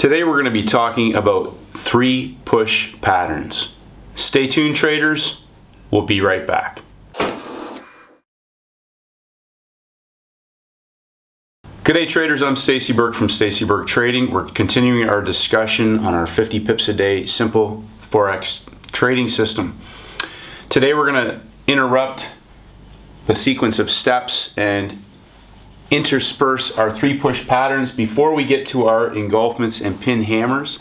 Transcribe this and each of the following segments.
Today we're going to be talking about 3 push patterns. Stay tuned, traders. We'll be right back. Good day, traders. I'm Stacy Burke from Stacy Burke Trading. We're continuing our discussion on our 50 pips a day simple Forex trading system. Today we're going to interrupt the sequence of steps and intersperse our 3 push patterns before we get to our engulfments and pin hammers.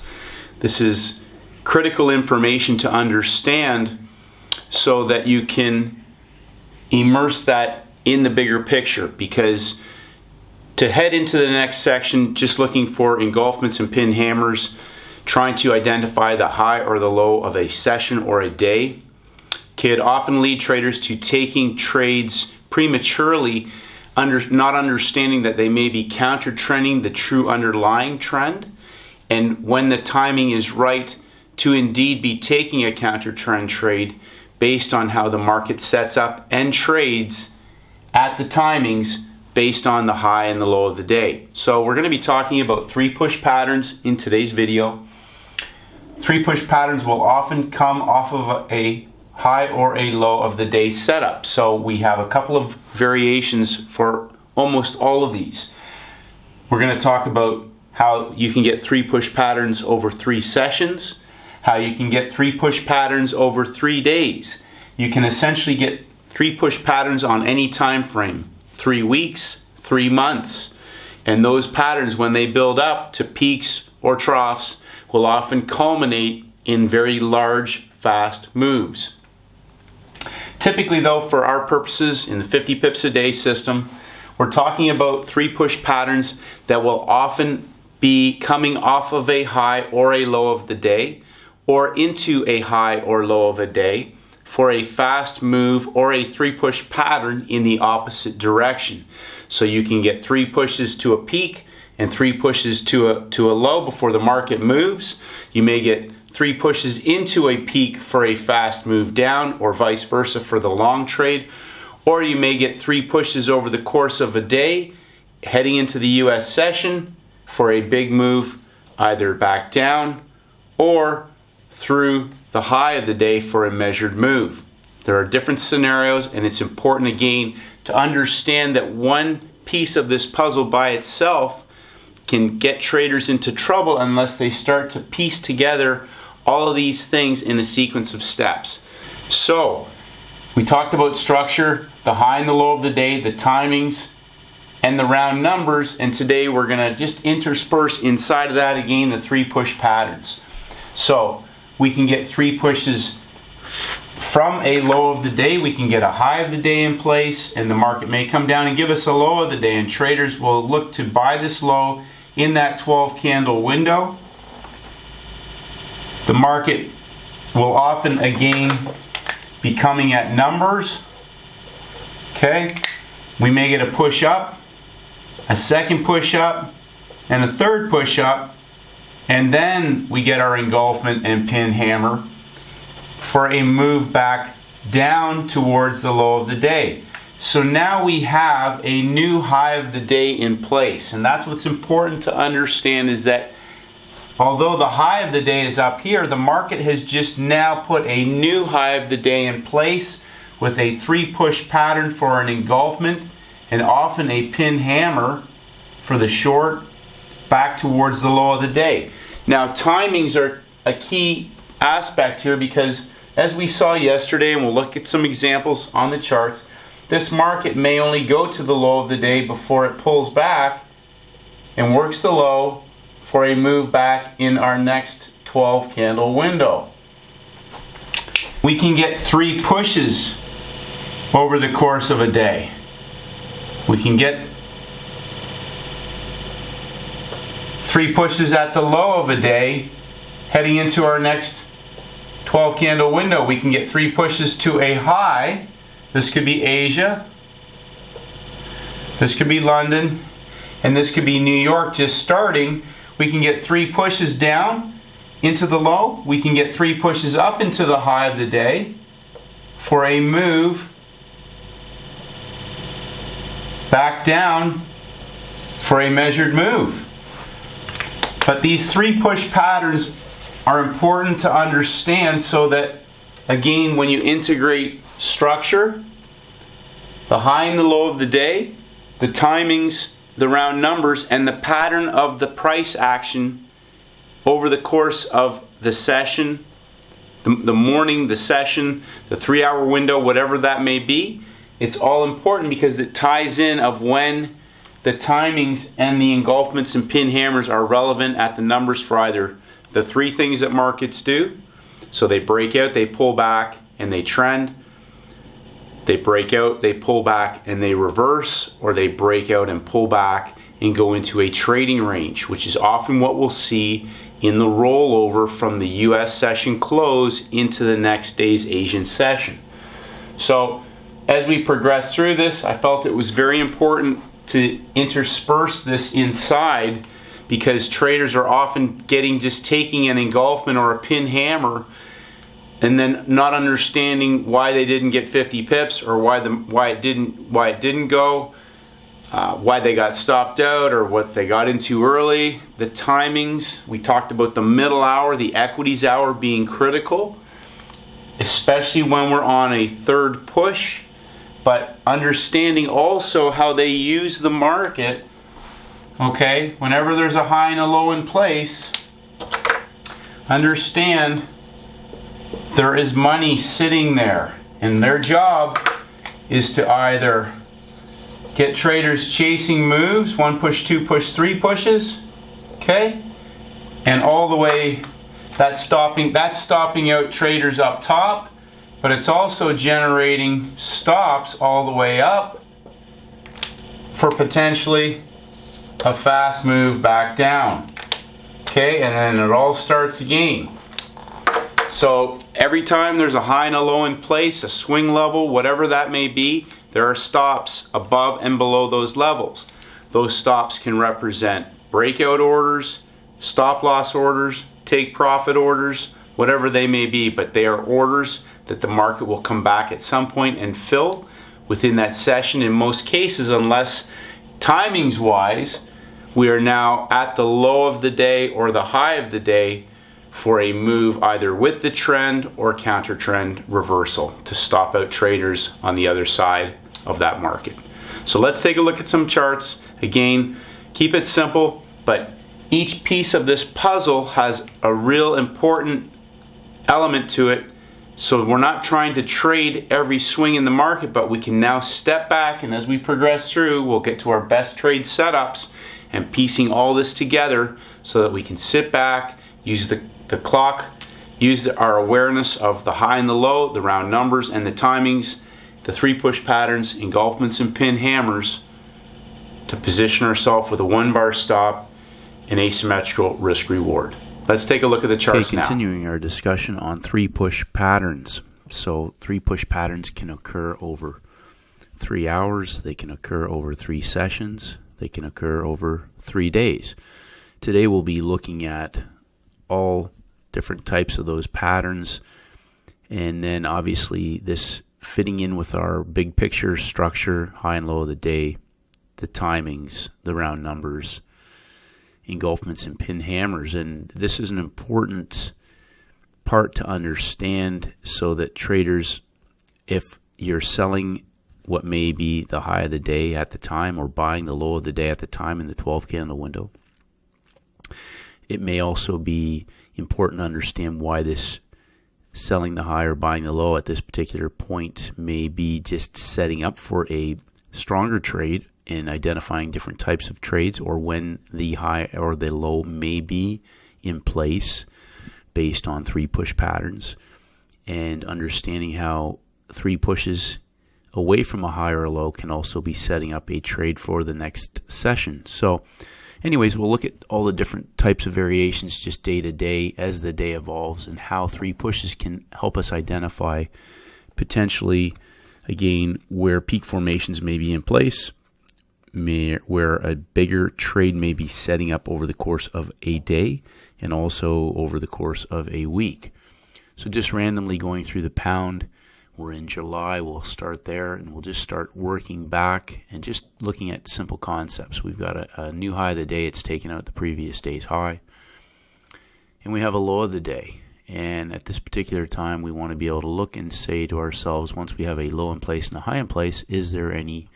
This is critical information to understand so that you can immerse that in the bigger picture, because to head into the next section just looking for engulfments and pin hammers, trying to identify the high or the low of a session or a day, could often lead traders to taking trades prematurely, not understanding that they may be counter trending the true underlying trend, and when the timing is right to indeed be taking a counter trend trade based on how the market sets up and trades at the timings based on the high and the low of the day. So we're going to be talking about 3 push patterns in today's video. 3 push patterns will often come off of a high or a low of the day setup. So we have a couple of variations for almost all of these. We're going to talk about how you can get 3 push patterns over 3 sessions, how you can get 3 push patterns over 3 days. You can essentially get 3 push patterns on any time frame, 3 weeks, 3 months. And those patterns, when they build up to peaks or troughs, will often culminate in very large, fast moves. Typically though, for our purposes in the 50 pips a day system, we're talking about 3 push patterns that will often be coming off of a high or a low of the day, or into a high or low of a day, for a fast move or a 3 push pattern in the opposite direction. So you can get 3 pushes to a peak and 3 pushes to a low before the market moves. You may get 3 pushes into a peak for a fast move down, or vice versa for the long trade. Or you may get 3 pushes over the course of a day heading into the US session for a big move, either back down or through the high of the day for a measured move. There are different scenarios, and it's important again to understand that one piece of this puzzle by itself can get traders into trouble unless they start to piece together all of these things in a sequence of steps. So we talked about structure, the high and the low of the day, the timings, and the round numbers, and today we're going to just intersperse inside of that again the 3 push patterns. So we can get 3 pushes from a low of the day, we can get a high of the day in place, and the market may come down and give us a low of the day, and traders will look to buy this low in that 12 candle window. The market will often again be coming at numbers. Okay, we may get a push up, a second push up, and a third push up, and then we get our engulfment and pin hammer for a move back down towards the low of the day. So now we have a new high of the day in place, and that's what's important to understand, is that although the high of the day is up here, the market has just now put a new high of the day in place with a 3 push pattern for an engulfment and often a pin hammer for the short back towards the low of the day. Now timings are a key aspect here, because as we saw yesterday, and we'll look at some examples on the charts, this market may only go to the low of the day before it pulls back and works the low for a move back in our next 12 candle window. We can get 3 pushes over the course of a day. We can get 3 pushes at the low of a day heading into our next 12 candle window. We can get 3 pushes to a high. This could be Asia, this could be London, and this could be New York just starting. We can get 3 pushes down into the low. We can get 3 pushes up into the high of the day for a move back down for a measured move. But these 3 push patterns are important to understand so that, again, when you integrate structure, the high and the low of the day, the timings, the round numbers, and the pattern of the price action over the course of the session, the morning, the session, the 3-hour window, whatever that may be, it's all important because it ties in of when the timings and the engulfments and pin hammers are relevant at the numbers for either the 3 things that markets do. So they break out, they pull back, and they trend. They break out, they pull back, and they reverse, or they break out and pull back and go into a trading range, which is often what we'll see in the rollover from the US session close into the next day's Asian session. So as we progress through this, I felt it was very important to intersperse this inside, because traders are often just taking an engulfment or a pin hammer and then not understanding why they didn't get 50 pips, or why it didn't go, why they got stopped out, or what they got into early. The timings, we talked about the middle hour, the equities hour being critical, especially when we're on a 3rd push, but understanding also how they use the market. Okay, whenever there's a high and a low in place, understand there is money sitting there, and their job is to either get traders chasing moves, 1 push, 2 push, 3 pushes, okay, and all the way, that's stopping out traders up top, but it's also generating stops all the way up for potentially a fast move back down. Okay, and then it all starts again. So every time there's a high and a low in place, a swing level, whatever that may be, there are stops above and below those levels. Those stops can represent breakout orders, stop loss orders, take profit orders, whatever they may be, but they are orders that the market will come back at some point and fill within that session in most cases, unless timings wise we are now at the low of the day or the high of the day for a move either with the trend or counter trend reversal to stop out traders on the other side of that market. So let's take a look at some charts. Again, keep it simple, but each piece of this puzzle has a real important element to it. So we're not trying to trade every swing in the market, but we can now step back, and as we progress through, we'll get to our best trade setups and piecing all this together so that we can sit back, use the clock, use our awareness of the high and the low, the round numbers and the timings, the 3 push patterns, engulfments and pin hammers to position ourselves with a 1-bar stop and asymmetrical risk reward. Let's take a look at the charts now. Continuing our discussion on 3 push patterns. So 3 push patterns can occur over 3 hours, they can occur over 3 sessions, they can occur over 3 days. Today we'll be looking at all different types of those patterns, and then obviously this fitting in with our big picture structure, high and low of the day, the timings, the round numbers, engulfments and pin hammers. And this is an important part to understand so that traders, if you're selling what may be the high of the day at the time or buying the low of the day at the time in the 12 candle window, it may also be important to understand why this selling the high or buying the low at this particular point may be just setting up for a stronger trade in identifying different types of trades, or when the high or the low may be in place based on 3 push patterns, and understanding how 3 pushes away from a high or a low can also be setting up a trade for the next session. So anyways, we'll look at all the different types of variations just day to day as the day evolves, and how 3 pushes can help us identify potentially, again, where peak formations may be in place, where a bigger trade may be setting up over the course of a day and also over the course of a week. So just randomly going through the pound, We're in July. We'll start there, and we'll just start working back and just looking at simple concepts. We've got a new high of the day. It's taken out the previous day's high. And we have a low of the day. And at this particular time, we want to be able to look and say to ourselves, once we have a low in place and a high in place, is there any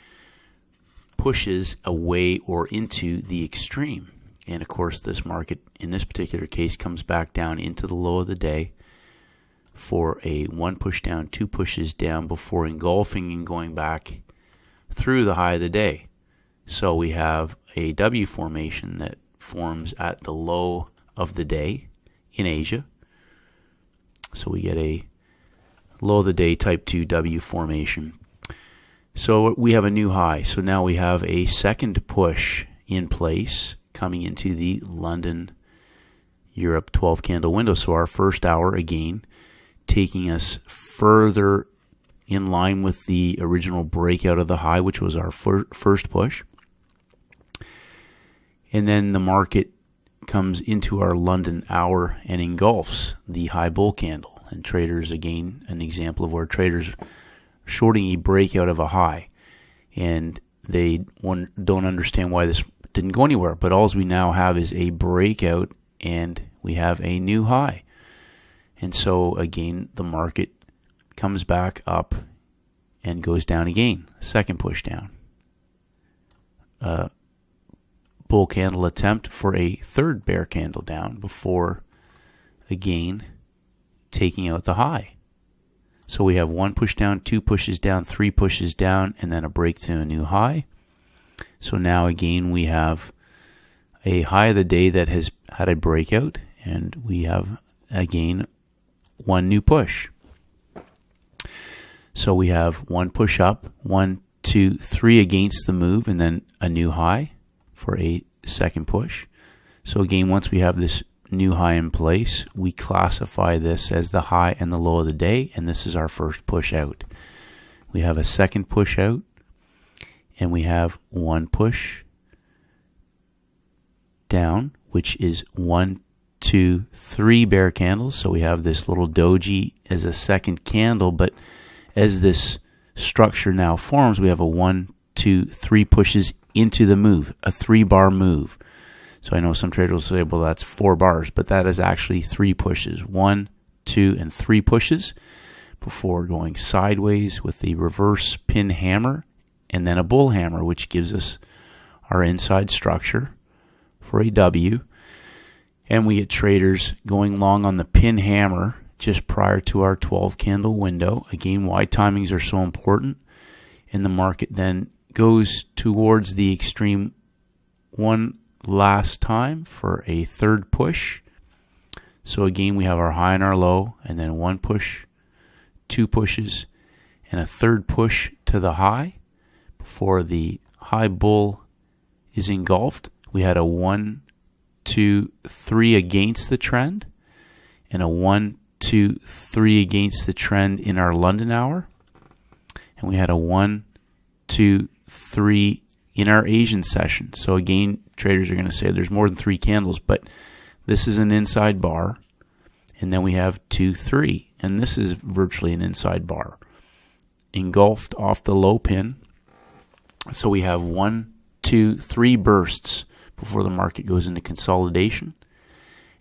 pushes away or into the extreme? And of course, this market, in this particular case, comes back down into the low of the day for a 1 push down, 2 pushes down before engulfing and going back through the high of the day. So we have a W formation that forms at the low of the day in Asia. So we get a low of the day type 2 W formation. So we have a new high. So now we have a second push in place coming into the London Europe 12 candle window. So our first hour again taking us further in line with the original breakout of the high, which was our first push. And then the market comes into our London hour and engulfs the high bull candle. And traders, again, an example of where traders shorting a breakout of a high, and they don't understand why this didn't go anywhere. But all we now have is a breakout, and we have a new high. And so again, the market comes back up and goes down again. Second push down. Bull candle attempt for a third bear candle down before again taking out the high. So we have 1 push down, 2 pushes down, 3 pushes down, and then a break to a new high. So now again we have a high of the day that has had a breakout, and we have again one new push. So we have 1 push up, 1, 2, 3 against the move, and then a new high for a second push. So again, once we have this new high in place, we classify this as the high and the low of the day, and this is our first push out. We have a second push out, and we have 1 push down, which is 1, 2, 3 bear candles. So we have this little doji as a second candle, but as this structure now forms, we have a 1, 2, 3 pushes into the move, a 3-bar move. So I know some traders will say, well, that's 4 bars, but that is actually 3 pushes. 1, 2, and 3 pushes before going sideways with the reverse pin hammer and then a bull hammer, which gives us our inside structure for a W. And we get traders going long on the pin hammer just prior to our 12 candle window. Again, why timings are so important. And the market then goes towards the extreme one last time for a third push. So again, we have our high and our low, and then 1 push, 2 pushes, and a third push to the high before the high bull is engulfed. We had a 1, 2, 3 against the trend, and a 1, 2, 3 against the trend in our London hour. And we had a 1, 2, 3 in our Asian session. So again, traders are going to say there's more than 3 candles, but this is an inside bar. And then we have 2, 3. And this is virtually an inside bar, engulfed off the low pin. So we have 1, 2, 3 bursts before the market goes into consolidation.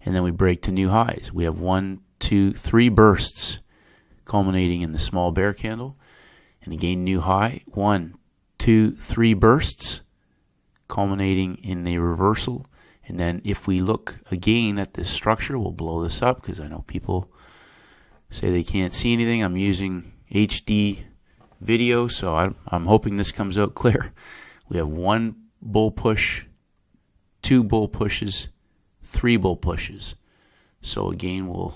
And then we break to new highs. We have 1, 2, 3 bursts culminating in the small bear candle. And again, new high. 1, 2, 3 bursts culminating in the reversal. And then if we look again at this structure, we'll blow this up because I know people say they can't see anything. I'm using HD video, so I'm hoping this comes out clear. We have 1 bull push, 2 bull pushes, 3 bull pushes. So again, we'll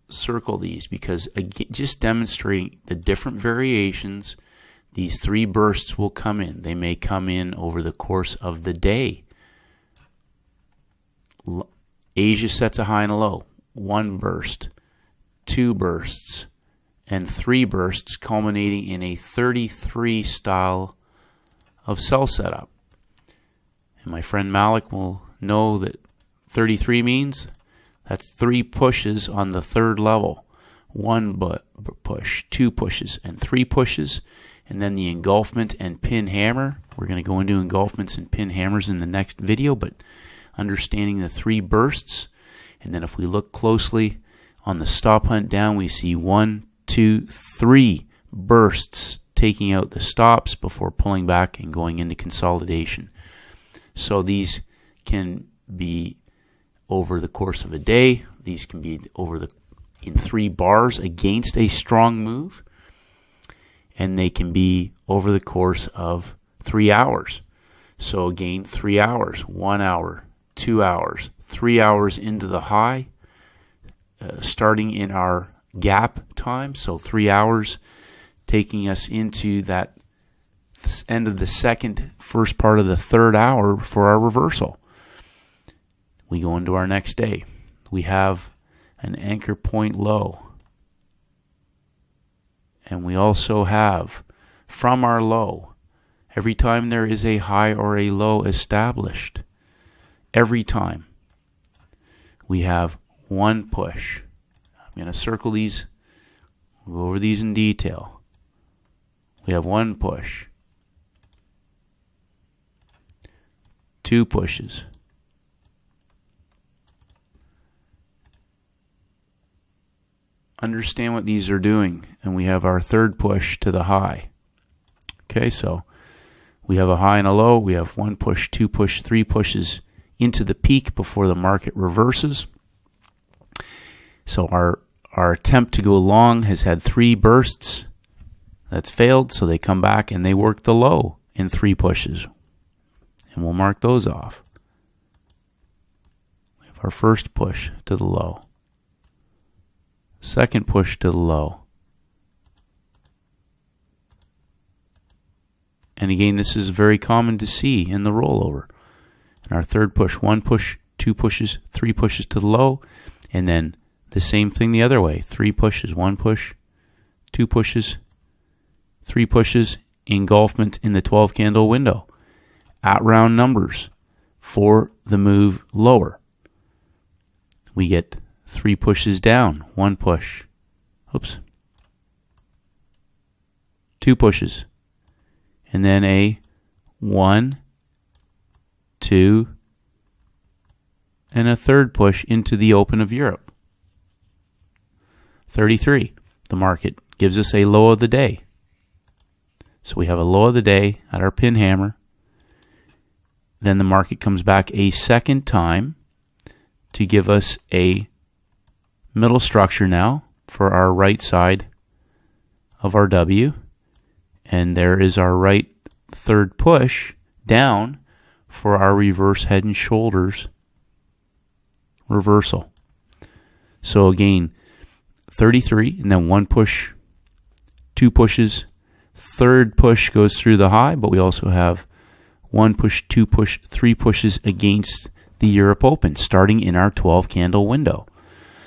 circle these because again, just demonstrating the different variations, these 3 bursts will come in. They may come in over the course of the day. Asia sets a high and a low. 1 burst, 2 bursts, and 3 bursts culminating in a 33 style of sell setup. And my friend Malik will know that 33 means that's 3 pushes on the third level. one push, two pushes, and three pushes. And then the engulfment and pin hammer. We're going to go into engulfments and pin hammers in the next video, but understanding the three bursts. And then if we look closely on the stop hunt down, we see 1, 2, 3 bursts taking out the stops before pulling back and going into consolidation. So these can be over the course of a day. These can be in 3 bars against a strong move. And they can be over the course of 3 hours. So again, 3 hours, 1 hour, 2 hours, 3 hours into the high, starting in our gap time. So 3 hours taking us into that end of the second, first part of the third hour for our reversal. We go into our next day. We have an anchor point low. And we also have, from our low, every time there is a high or a low established, every time we have one push. I'm going to circle these, go over these in detail. We have one push, two pushes, understand what these are doing, and we have our third push to the high. Okay, so we have a high and a low. We have one push, two push, three pushes into the peak before the market reverses. So our attempt to go long has had 3 bursts. That's failed, so they come back and they work the low in 3 pushes. And we'll mark those off. We have our first push to the low. Second push to the low. And again, this is very common to see in the rollover. And our third push, one push, two pushes, 3 pushes to the low, and then the same thing the other way. 3 pushes, 1 push, 2 pushes, 3 pushes, engulfment in the 12 candle window at round numbers for the move lower. We get 3 pushes down, 1 push, 2 pushes, and then a 1, 2, and a third push into the open of Europe. 33, the market gives us a low of the day. So we have a low of the day at our pin hammer. Then the market comes back a second time to give us a middle structure now for our right side of our W. And there is our right third push down for our reverse head and shoulders reversal. So again, 33, and then 1 push, 2 pushes, third push goes through the high, but we also have 1 push, 2 push, 3 pushes against the Europe Open, starting in our 12 candle window.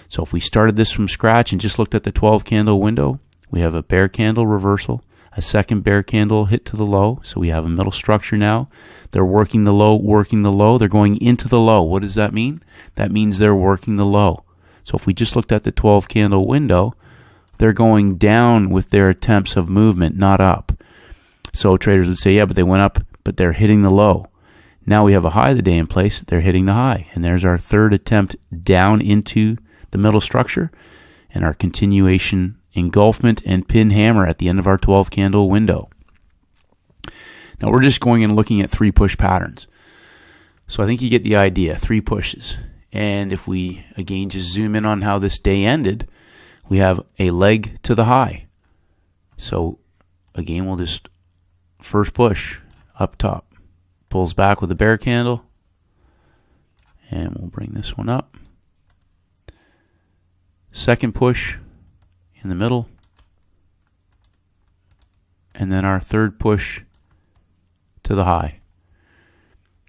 So if we started this from scratch and just looked at the 12 candle window, we have a bear candle reversal, a second bear candle hit to the low, so we have a middle structure now. They're working the low, they're going into the low. What does that mean? That means they're working the low. So if we just looked at the 12 candle window, they're going down with their attempts of movement, not up. So traders would say, yeah, but they went up, but they're hitting the low. Now we have a high of the day in place, they're hitting the high. And there's our third attempt down into the middle structure and our continuation engulfment and pin hammer at the end of our 12 candle window. Now we're just going and looking at 3 push patterns. So I think you get the idea, 3 pushes. And if we, again, just zoom in on how this day ended, we have a leg to the high. So, again, we'll just first push up top. Pulls back with a bear candle. And we'll bring this one up. Second push in the middle. And then our third push to the high.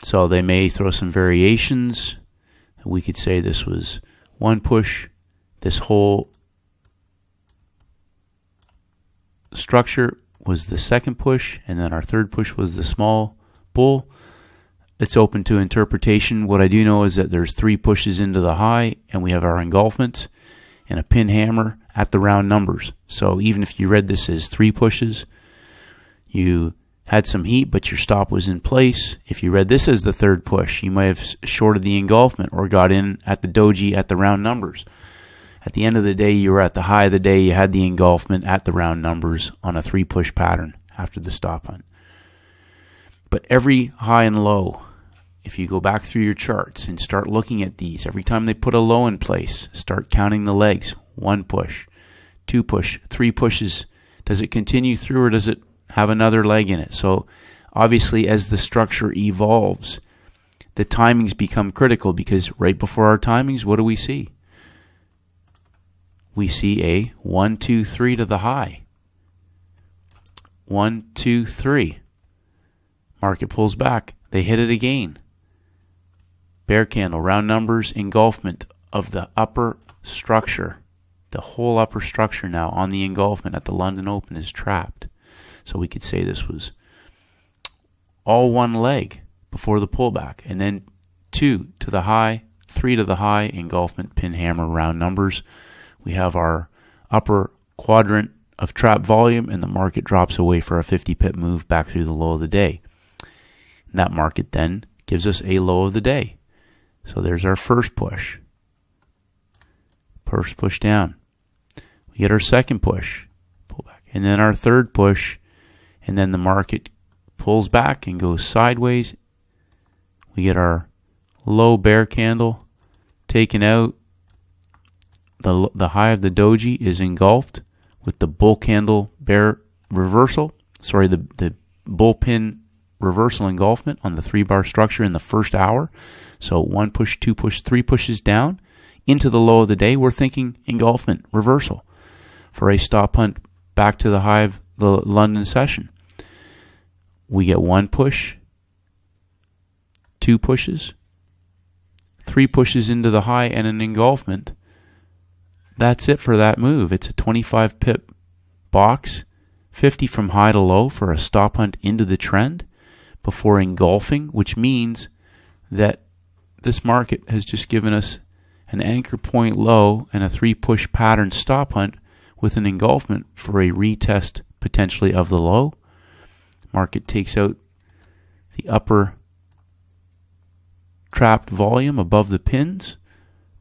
So they may throw some variations. We could say this was 1 push, this whole structure was the second push, and then our third push was the small bull. It's open to interpretation. What I do know is that there's 3 pushes into the high, and we have our engulfment and a pin hammer at the round numbers. So even if you read this as 3 pushes, you had some heat, but your stop was in place. If you read this as the 3rd push, you might have shorted the engulfment or got in at the doji at the round numbers. At the end of the day, you were at the high of the day. You had the engulfment at the round numbers on a 3-push pattern after the stop hunt. But every high and low, if you go back through your charts and start looking at these, every time they put a low in place, start counting the legs. 1 push, 2 push, 3 pushes. Does it continue through or does it have another leg in it? So obviously as the structure evolves, the timings become critical, because right before our timings, what do we see? We see a 1, 2, 3 to the high. 1, 2, 3. Market pulls back. They hit it again. Bear candle, round numbers, engulfment of the upper structure. The whole upper structure now on the engulfment at the London Open is trapped. So we could say this was all one leg before the pullback, and then 2 to the high, 3 to the high, engulfment, pin, hammer, round numbers. We have our upper quadrant of trap volume, and the market drops away for a 50-pip move back through the low of the day. And that market then gives us a low of the day. So there's our first push. First push down. We get our second push, pull back, and then our third push, and then the market pulls back and goes sideways. We get our low bear candle taken out. The high of the doji is engulfed with the bull candle bear reversal. The bull pin reversal engulfment on the 3-bar structure in the first hour. So 1 push, 2 push, 3 pushes down into the low of the day. We're thinking engulfment reversal for a stop hunt back to the high of the London session. We get 1 push, 2 pushes, 3 pushes into the high, and an engulfment. That's it for that move. It's a 25 pip box, 50 from high to low for a stop hunt into the trend before engulfing, which means that this market has just given us an anchor point low and a 3-push pattern stop hunt with an engulfment for a retest potentially of the low. Market takes out the upper trapped volume above the pins,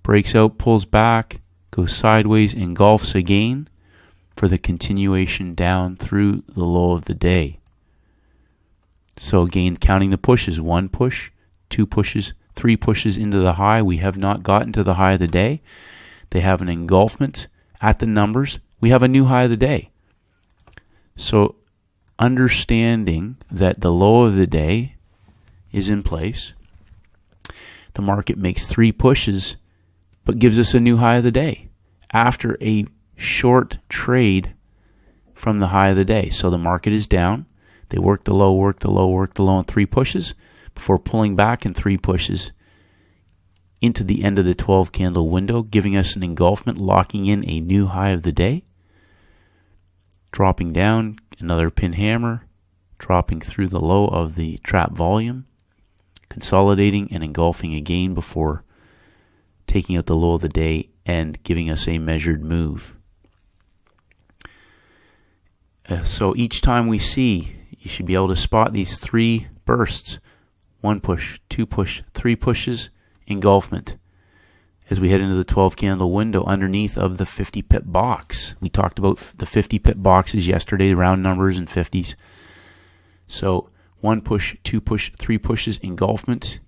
breaks out, pulls back, goes sideways, engulfs again for the continuation down through the low of the day. So again, counting the pushes, 1 push, 2 pushes, 3 pushes into the high. We have not gotten to the high of the day. They have an engulfment at the numbers. We have a new high of the day. So understanding that the low of the day is in place, the market makes 3 pushes but gives us a new high of the day after a short trade from the high of the day. So the market is down. They work the low, work the low, work the low in 3 pushes before pulling back in 3 pushes into the end of the 12 candle window, giving us an engulfment, locking in a new high of the day. Dropping down, another pin hammer, dropping through the low of the trap volume, consolidating and engulfing again before taking out the low of the day and giving us a measured move. So each time we see, you should be able to spot these 3 bursts. 1 push, 2 push, 3 pushes, engulfment. As we head into the 12 candle window underneath of the 50 pip box. We talked about the 50 pip boxes yesterday, round numbers and 50s. So 1 push, 2 push, 3 pushes, engulfment.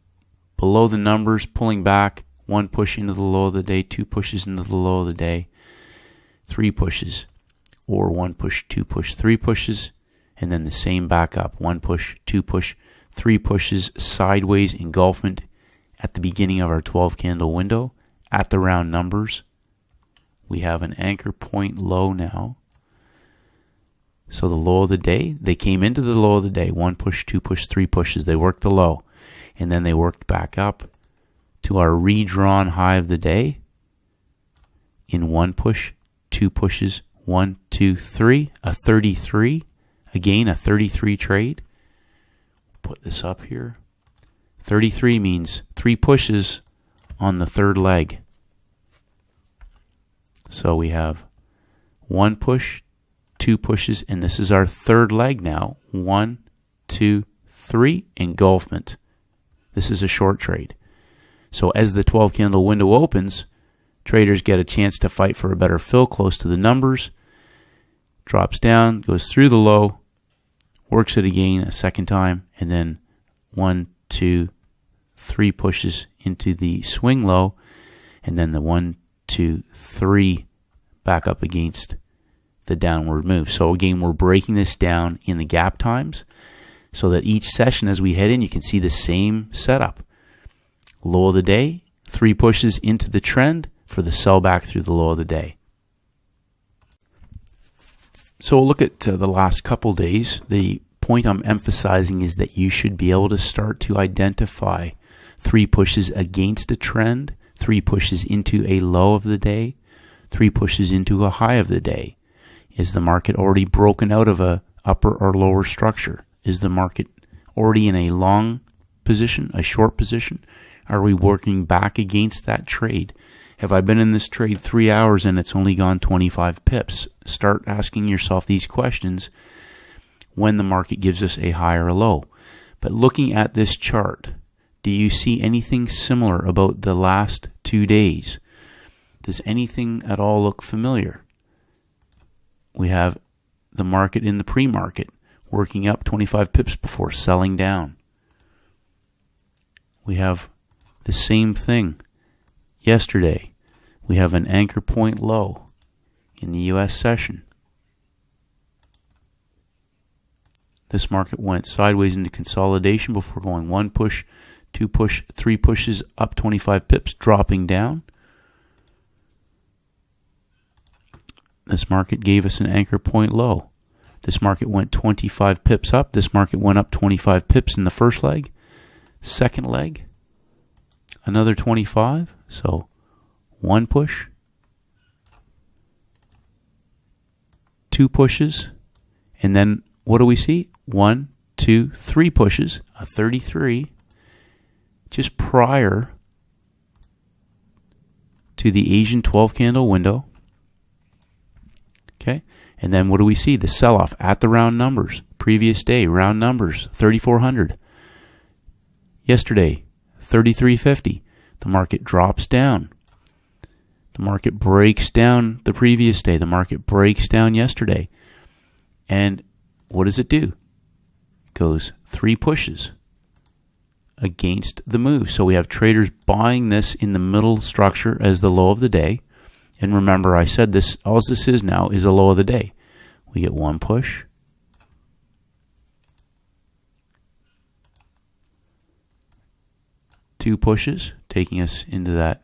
Below the numbers, pulling back. 1 push into the low of the day, 2 pushes into the low of the day, 3 pushes, or 1 push, 2 push, 3 pushes, and then the same back up. 1 push, 2 push, 3 pushes, sideways engulfment at the beginning of our 12 candle window at the round numbers. We have an anchor point low now. So the low of the day, they came into the low of the day, 1 push, 2 push, 3 pushes. They worked the low, and then they worked back up to our redrawn high of the day in 1 push, 2 pushes, 1, 2, 3, a 33. Again, a 33 trade. Put this up here. 33 means 3 pushes on the 3rd leg. So we have One push, two pushes, and this is our third leg now. 1, 2, 3, engulfment. This is a short trade. So as the 12 candle window opens, traders get a chance to fight for a better fill close to the numbers. Drops down, goes through the low, works it again a second time, and then 1, 2, 3 pushes into the swing low, and then the 1, 2, 3 back up against the downward move. So again, we're breaking this down in the gap times so that each session as we head in, you can see the same setup. Low of the day, 3 pushes into the trend for the sell back through the low of the day. So we'll look at the last couple days. The point I'm emphasizing is that you should be able to start to identify 3 pushes against a trend, 3 pushes into a low of the day, 3 pushes into a high of the day. Is the market already broken out of a upper or lower structure? Is the market already in a long position, a short position? Are we working back against that trade? Have I been in this trade 3 hours and it's only gone 25 pips? Start asking yourself these questions when the market gives us a high or a low. But looking at this chart, do you see anything similar about the last 2 days? Does anything at all look familiar? We have the market in the pre-market working up 25 pips before selling down. We have the same thing yesterday. We have an anchor point low in the U.S. session. This market went sideways into consolidation before going 1 push, 2 push, 3 pushes up 25 pips, dropping down. This market gave us an anchor point low. This market went 25 pips up. This market went up 25 pips in the first leg. Second leg, another 25. So 1 push, 2 pushes, and then what do we see? 1, 2, 3 pushes, a 33, just prior to the Asian 12 candle window. Okay, and then what do we see? The sell-off at the round numbers. Previous day, round numbers, 3,400. Yesterday, 3,350. The market drops down. The market breaks down the previous day. The market breaks down yesterday. And what does it do? It goes 3 pushes against the move. So we have traders buying this in the middle structure as the low of the day. And remember, I said this, all this is now is a low of the day. We get 1 push, 2 pushes, taking us into that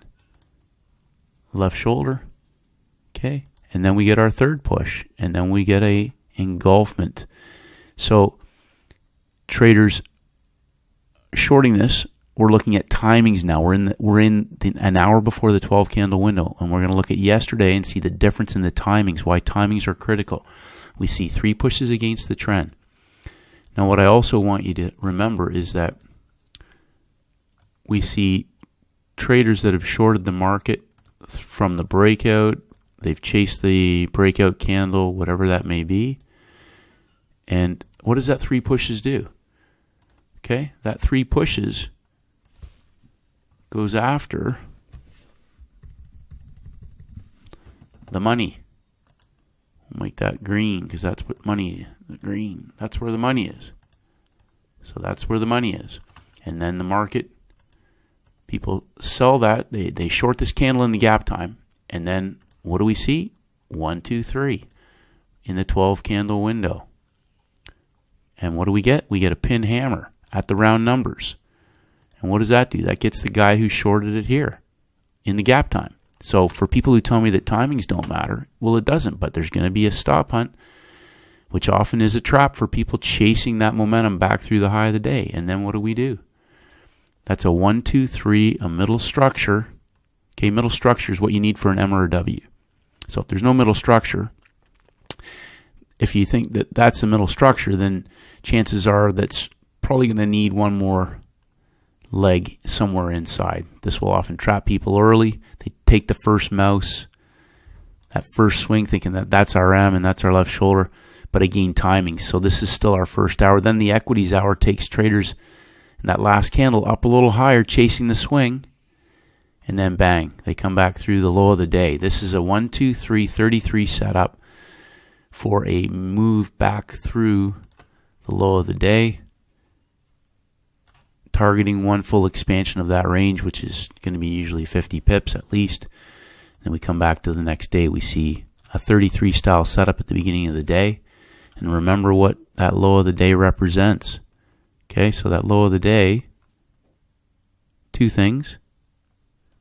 left shoulder. Okay, and then we get our third push, and then we get a engulfment. So traders shorting this, we're looking at timings now. We're in an hour before the 12 candle window, and we're going to look at yesterday and see the difference in the timings, why timings are critical. We see 3 pushes against the trend. Now what I also want you to remember is that we see traders that have shorted the market from the breakout. They've chased the breakout candle, whatever that may be. And what does that 3 pushes do? Okay, that 3 pushes goes after the money. We'll make that green because that's what money, the green, that's where the money is. So that's where the money is. And then the market, people sell that, they short this candle in the gap time, and then what do we see? 1, 2, 3 in the 12 candle window. And what do we get? We get a pin hammer at the round numbers. And what does that do? That gets the guy who shorted it here in the gap time. So for people who tell me that timings don't matter, well, it doesn't, but there's going to be a stop hunt, which often is a trap for people chasing that momentum back through the high of the day. And then what do? That's a 1, 2, 3, a middle structure. Okay, middle structure is what you need for an M or a W. So if there's no middle structure, if you think that that's a middle structure, then chances are that's probably going to need one more leg somewhere inside. This will often trap people early. They take the first mouse. that first swing thinking that that's our M and that's our left shoulder, but again, timing. So this is still our first hour. Then the equities hour takes traders in that last candle up a little higher, chasing the swing, and then bang, they come back through the low of the day. This is a 1, 2, 3, 33 setup for a move back through the low of the day, targeting one full expansion of that range, which is going to be usually 50 pips at least. Then we come back to the next day, we see a 33 style setup at the beginning of the day. And remember what that low of the day represents. Okay, so that low of the day, two things.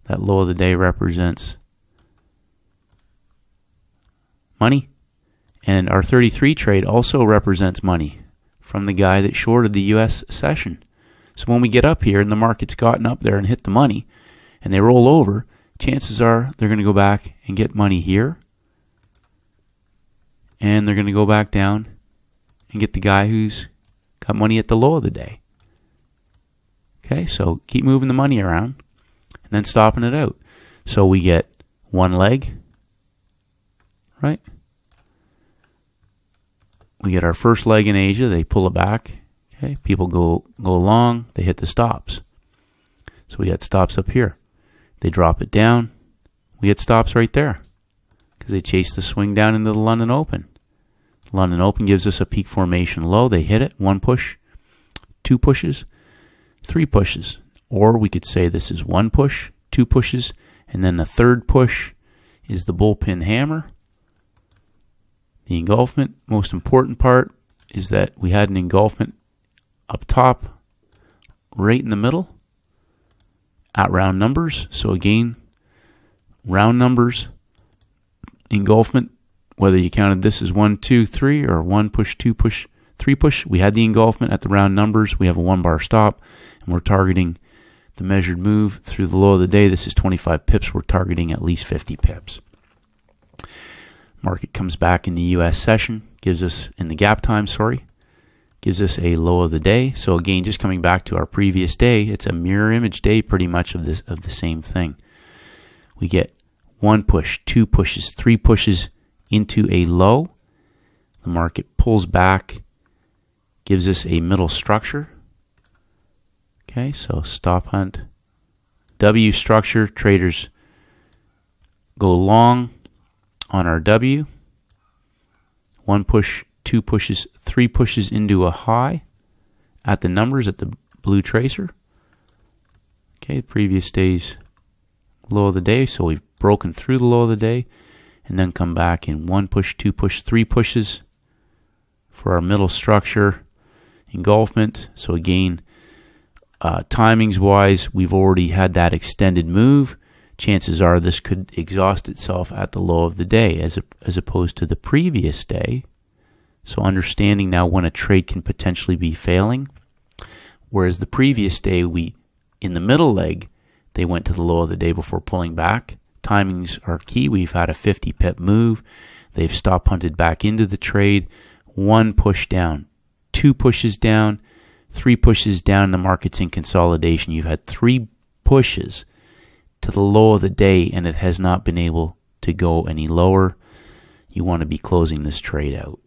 That low of the day represents money. And our 33 trade also represents money from the guy that shorted the US session. So when we get up here and the market's gotten up there and hit the money and they roll over, chances are they're going to go back and get money here. And they're going to go back down and get the guy who's got money at the low of the day. Okay, so keep moving the money around and then stopping it out. So we get one leg, right? We get our first leg in Asia. They pull it back. Okay, people go long. They hit the stops. So we got stops up here. They drop it down. We get stops right there because they chase the swing down into the London Open. London Open gives us a peak formation low. They hit it. One push, two pushes, three pushes. Or we could say this is one push, two pushes, and then the third push is the bullpen hammer. The engulfment, most important part, is that we had an engulfment up top, right in the middle, at round numbers. So again, round numbers, engulfment, whether you counted this as 1, 2, 3, or 1 push, 2 push, 3 push, we had the engulfment at the round numbers. We have a 1-bar stop, and we're targeting the measured move through the low of the day. This is 25 pips. We're targeting at least 50 pips. Market comes back in the U.S. session, gives us, in the gap time, gives us a low of the day. So again, just coming back to our previous day, it's a mirror image day pretty much of the same thing. We get one push, two pushes, three pushes into a low. The market pulls back, gives us a middle structure. Okay, so stop hunt, W structure, traders go long on our W. One push, two pushes, three pushes into a high at the numbers at the blue tracer. Okay, previous day's low of the day, so we've broken through the low of the day and then come back in one push, two push, three pushes for our middle structure engulfment. So again, timings wise, we've already had that extended move. Chances are this could exhaust itself at the low of the day as opposed to the previous day. So understanding now when a trade can potentially be failing. Whereas the previous day, in the middle leg, they went to the low of the day before pulling back. Timings are key. We've had a 50 pip move. They've stop punted back into the trade. One push down, two pushes down, three pushes down. The market's in consolidation. You've had three pushes to the low of the day, and it has not been able to go any lower. You want to be closing this trade out.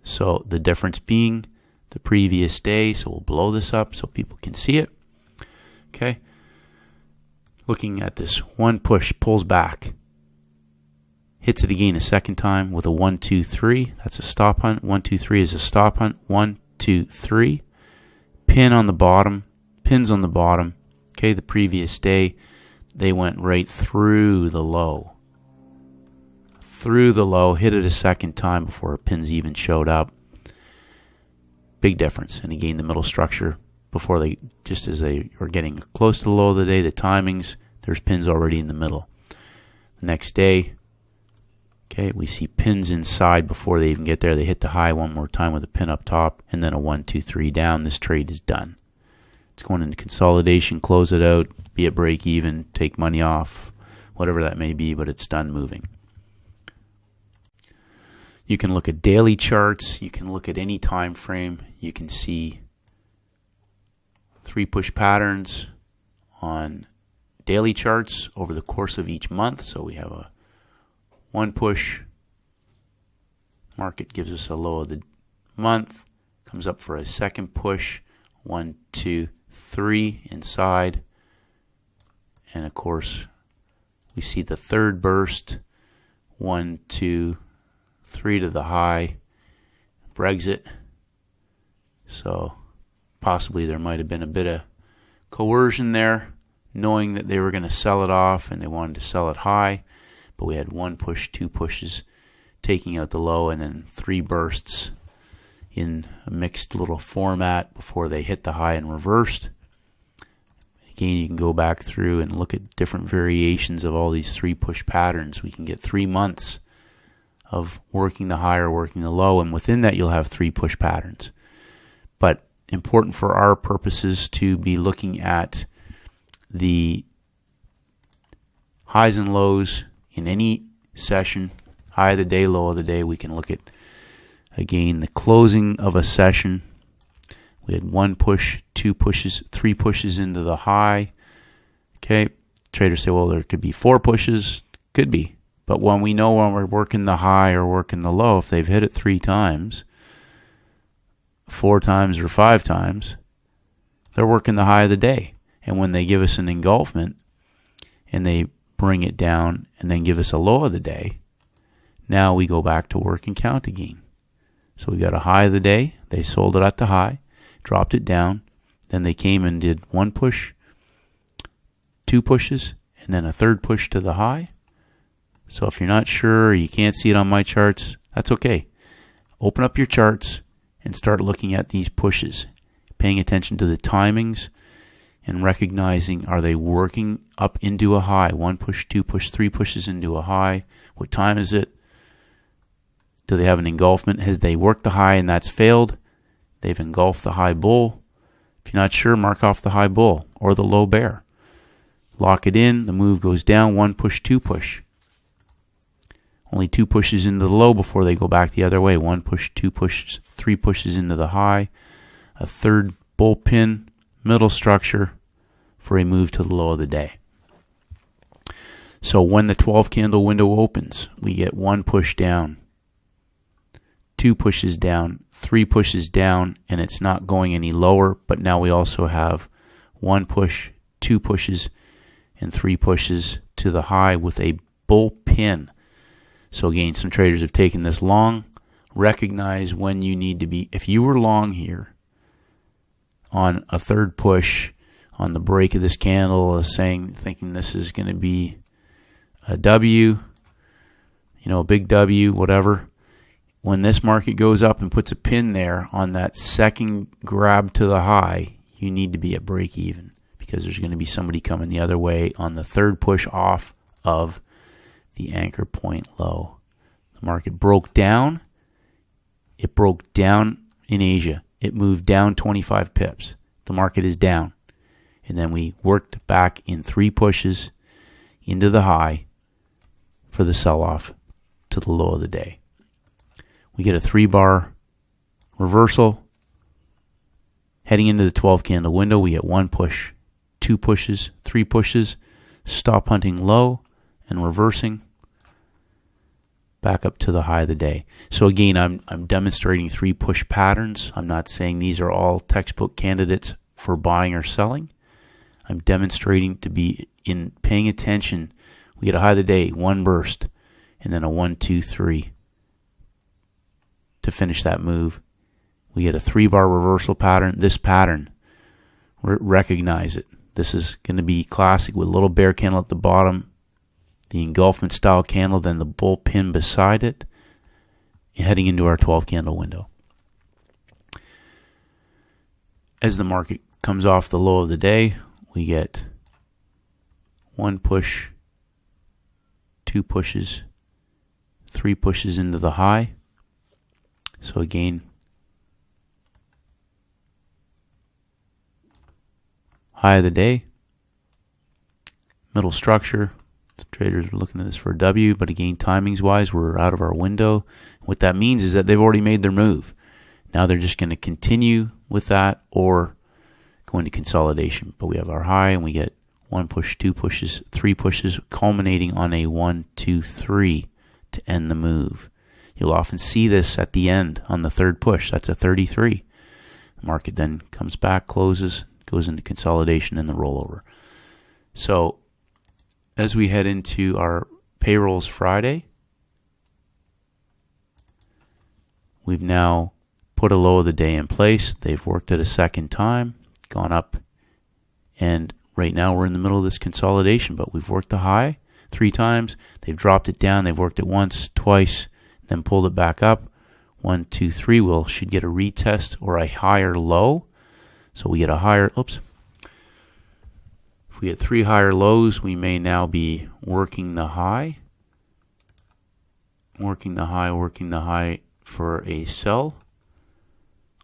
So the difference being the previous day, so we'll blow this up so people can see it. Okay. Looking at this, one push, pulls back, hits it again a second time with a 1, 2, 3. That's a stop hunt. 1, 2, 3 is a stop hunt. 1, 2, 3. Pin on the bottom, pins on the bottom. Okay, the previous day, they went right through the low. Through the low, hit it a second time before pins even showed up. Big difference. And again, the middle structure, before they, just as they were getting close to the low of the day, the timings, there's pins already in the middle. The next day, okay, we see pins inside before they even get there. They hit the high one more time with a pin up top, and then a 1, 2, 3 down. This trade is done. It's going into consolidation, close it out, be it break even, take money off, whatever that may be, but it's done moving. You can look at daily charts. You can look at any time frame. You can see 3 push patterns on daily charts over the course of each month. So we have a one push, market gives us a low of the month, comes up for a second push, 1, 2, 3 inside, and of course we see the third burst, 1, 2, 3 to the high, Brexit. So possibly there might have been a bit of coercion there, knowing that they were going to sell it off and they wanted to sell it high. But we had one push, two pushes, taking out the low, and then three bursts in a mixed little format before they hit the high and reversed. Again, you can go back through and look at different variations of all these three push patterns. We can get 3 months of working the high or working the low, and within that you'll have three push patterns. But important for our purposes to be looking at the highs and lows in any session, high of the day, low of the day. We can look at, again, the closing of a session. We had one push, two pushes, three pushes into the high. Okay, traders say, well, there could be 4 pushes. Could be. But when we know when we're working the high or working the low, if they've hit it 3 times, 4 times, or 5 times, they're working the high of the day. And when they give us an engulfment and they bring it down and then give us a low of the day, now we go back to work and count again. So we got a high of the day. They sold it at the high, dropped it down. Then they came and did one push, 2 pushes, and then a third push to the high. So if you're not sure, you can't see it on my charts, that's okay. Open up your charts and start looking at these pushes, paying attention to the timings and recognizing, are they working up into a high? 1 push, 2 push, 3 pushes into a high. What time is it? Do they have an engulfment? Has they worked the high and that's failed? They've engulfed the high bull. If you're not sure, mark off the high bull or the low bear. Lock it in. The move goes down. 1 push, 2 push. Only 2 pushes into the low before they go back the other way. 1 push, 2 pushes, 3 pushes into the high. A third bull pin, middle structure for a move to the low of the day. So when the 12 candle window opens, we get 1 push down, 2 pushes down, 3 pushes down, and it's not going any lower, but now we also have 1 push, 2 pushes, and 3 pushes to the high with a bull pin. So again, some traders have taken this long. Recognize when you need to be. If you were long here on a third push on the break of this candle, thinking this is going to be a W, a big W, whatever. When this market goes up and puts a pin there on that second grab to the high, you need to be at break even, because there's going to be somebody coming the other way on the third push off of the anchor point low. The market broke down. It broke down in Asia. It moved down 25 pips. The market is down. And then we worked back in 3 pushes into the high for the sell-off to the low of the day. We get a 3-bar reversal. Heading into the 12 candle window, we get 1 push, 2 pushes, 3 pushes, stop hunting low and reversing back up to the high of the day. So again, I'm demonstrating 3 push patterns. I'm not saying these are all textbook candidates for buying or selling. I'm demonstrating to be in paying attention. We get a high of the day, 1 burst, and then a 1, 2, 3 to finish that move. We get a 3-bar reversal pattern. This pattern, recognize it. This is going to be classic with a little bear candle at the bottom, the engulfment style candle, then the bull pin beside it, heading into our 12 candle window. As the market comes off the low of the day, we get 1 push, 2 pushes, 3 pushes into the high. So again, high of the day, middle structure. Traders are looking at this for a W, but again, timings wise, we're out of our window. What that means is that they've already made their move. Now they're just going to continue with that or go into consolidation. But we have our high and we get 1 push, 2 pushes, 3 pushes, culminating on a 1, 2, 3 to end the move. You'll often see this at the end on the third push. That's a 33. The market then comes back, closes, goes into consolidation and the rollover. So as we head into our payrolls Friday, we've now put a low of the day in place. They've worked it a second time, gone up, and right now we're in the middle of this consolidation, but we've worked the high 3 times. They've dropped it down. They've worked it once, twice, then pulled it back up. 1, 2, 3. We should get a retest or a higher low. So we get a higher, if we get 3 higher lows, we may now be working the high, working the high for a sell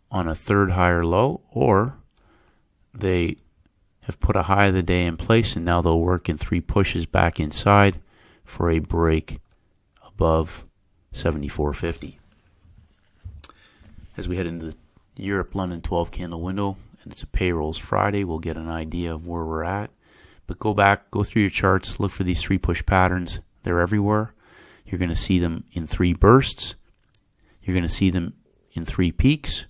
on a third higher low, or they have put a high of the day in place and now they'll work in 3 pushes back inside for a break above 74.50. As we head into the Europe-London 12 candle window, and it's a payrolls Friday, we'll get an idea of where we're at. But go back, go through your charts, look for these 3 push patterns. They're everywhere. You're going to see them in 3 bursts. You're going to see them in 3 peaks.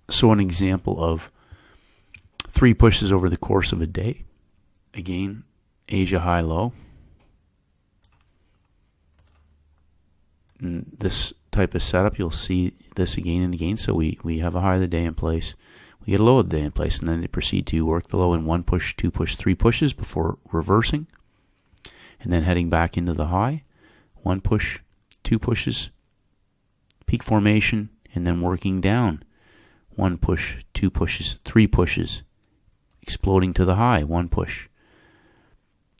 So an example of 3 pushes over the course of a day. Again, Asia high-low. And this type of setup, you'll see this again and again. So we have a high of the day in place. We get a low of the day in place, and then they proceed to work the low in 1 push, 2 push, 3 pushes before reversing. And then heading back into the high. 1 push, 2 pushes, peak formation, and then working down. 1 push, 2 pushes, 3 pushes, exploding to the high. 1 push,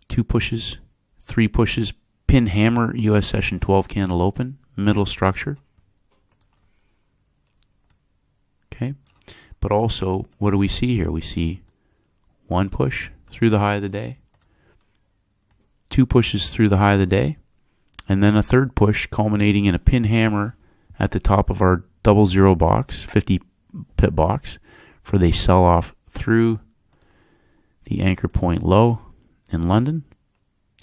2 pushes, 3 pushes, pin hammer, US session 12 candle open, middle structure. Okay, but also what do we see here? We see 1 push through the high of the day, 2 pushes through the high of the day, and then a third push culminating in a pin hammer at the top of our 00 box, 50 pip box, for the sell off through the anchor point low in London.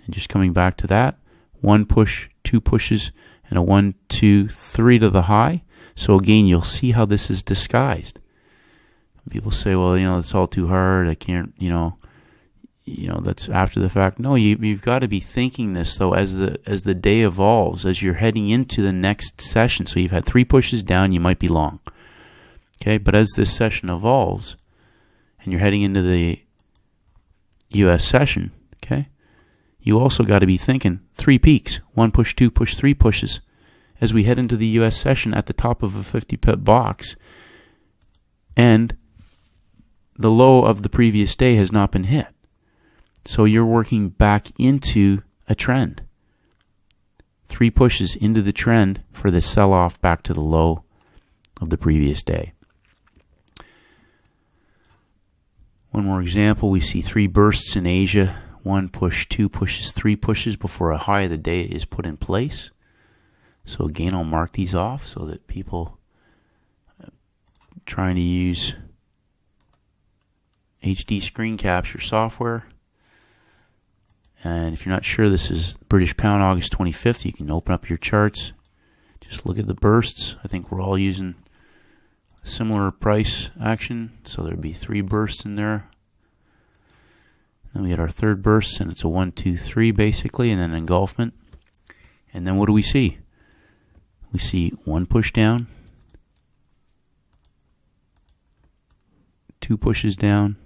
And just coming back to that, 1 push, 2 pushes, and a 1, 2, 3 to the high. So again, you'll see how this is disguised. People say, well, it's all too hard. I can't, that's after the fact. No, you've got to be thinking this though as the day evolves, as you're heading into the next session. So you've had 3 pushes down, you might be long. Okay, but as this session evolves and you're heading into the US session, okay, you also got to be thinking 3 peaks, 1 push, 2 push, 3 pushes as we head into the US session at the top of a 50 pip box, and the low of the previous day has not been hit. So you're working back into a trend. 3 pushes into the trend for the sell-off back to the low of the previous day. One more example, we see 3 bursts in Asia. 1 push, 2 pushes, 3 pushes before a high of the day is put in place. So again, I'll mark these off so that people trying to use HD screen capture software. And if you're not sure, this is British pound August 25th. You can open up your charts. Just look at the bursts. I think we're all using a similar price action. So there'd be 3 bursts in there. Then we get our third burst, and it's a 1, 2, 3 basically, and then engulfment. And then what do we see? We see 1 push down, 2 pushes down,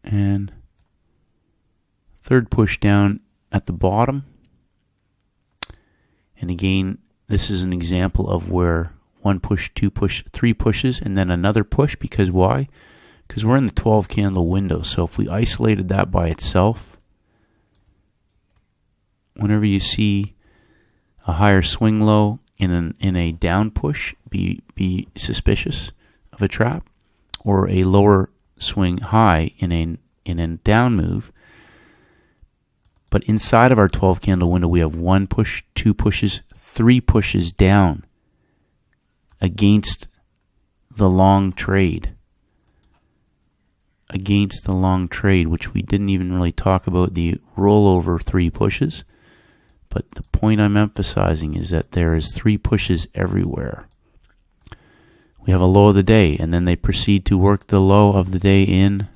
and third push down at the bottom. And again, this is an example of where 1 push, 2 push, 3 pushes, and then another push. Because why? Because we're in the 12 candle window. So if we isolated that by itself, whenever you see a higher swing low in a down push, be suspicious of a trap, or a lower swing high in a down move. But inside of our 12 candle window, we have 1 push, 2 pushes, 3 pushes down against the long trade. against the long trade, which we didn't even really talk about the rollover 3 pushes. But the point I'm emphasizing is that there is 3 pushes everywhere. We have a low of the day, and then they proceed to work the low of the day in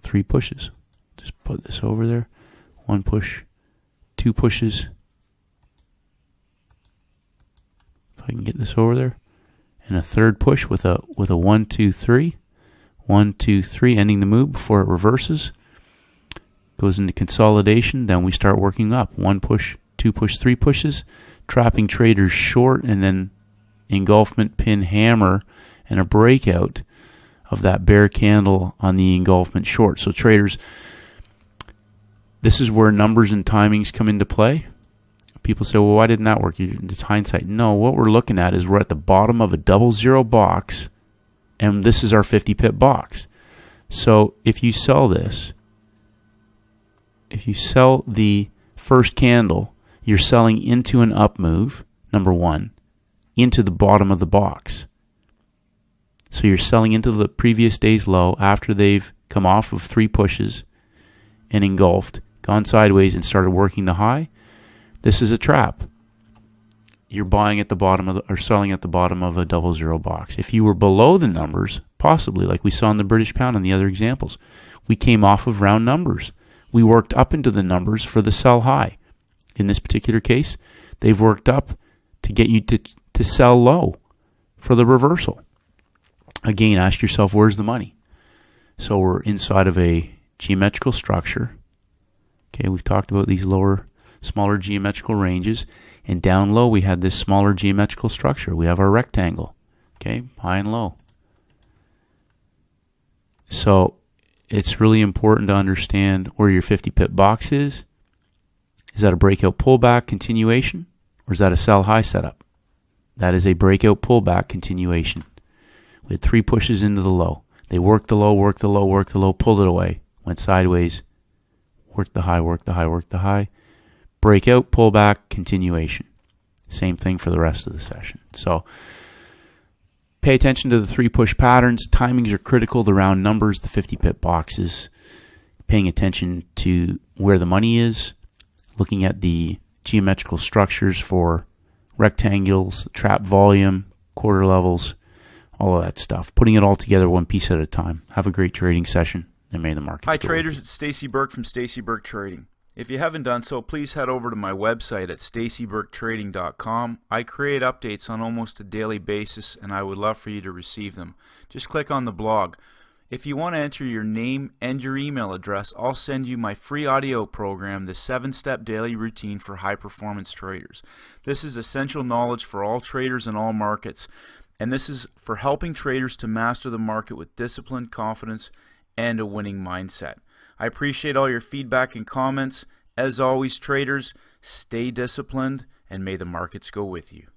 3 pushes. Just put this over there. 1 push, 2 pushes. If I can get this over there. And a 3rd push with a 1, 2, 3. 1, 2, 3, ending the move before it reverses. Goes into consolidation, then we start working up. 1 push, 2 push, 3 pushes. Trapping traders short, and then engulfment pin hammer and a breakout of that bear candle on the engulfment short. So traders, this is where numbers and timings come into play. People say, well, why didn't that work? It's hindsight. No, what we're looking at is we're at the bottom of a 00 box, and this is our 50 pip box. So if you sell this, if you sell the first candle, you're selling into an up move, number 1, into the bottom of the box. So you're selling into the previous day's low after they've come off of 3 pushes and engulfed, gone sideways and started working the high. This is a trap. You're buying at the bottom of or selling at the bottom of a 00 box. If you were below the numbers, possibly like we saw in the British pound and the other examples, we came off of round numbers. We worked up into the numbers for the sell high. In this particular case, they've worked up to get you to sell low for the reversal. Again, ask yourself, where's the money? So we're inside of a geometrical structure. Okay, we've talked about these smaller geometrical ranges. And down low, we had this smaller geometrical structure. We have our rectangle. Okay, high and low. So it's really important to understand where your 50 pip box is. Is that a breakout pullback continuation, or is that a sell high setup? That is a breakout pullback continuation. We had 3 pushes into the low. They worked the low, worked the low, worked the low, pulled it away, went sideways, worked the high, worked the high, worked the high. Breakout, pullback, continuation. Same thing for the rest of the session. So pay attention to the 3 push patterns. Timings are critical. The round numbers, the 50 pip boxes. Paying attention to where the money is. Looking at the geometrical structures for rectangles, trap volume, quarter levels, all of that stuff. Putting it all together one piece at a time. Have a great trading session, and may the markets go. Hi traders, it's Stacy Burke from Stacy Burke Trading. If you haven't done so, please head over to my website at stacyburketrading.com. I create updates on almost a daily basis, and I would love for you to receive them. Just click on the blog. If you want to enter your name and your email address, I'll send you my free audio program, the 7-Step Daily Routine for High Performance Traders. This is essential knowledge for all traders in all markets, and this is for helping traders to master the market with discipline, confidence, and a winning mindset. I appreciate all your feedback and comments. As always, traders, stay disciplined, and may the markets go with you.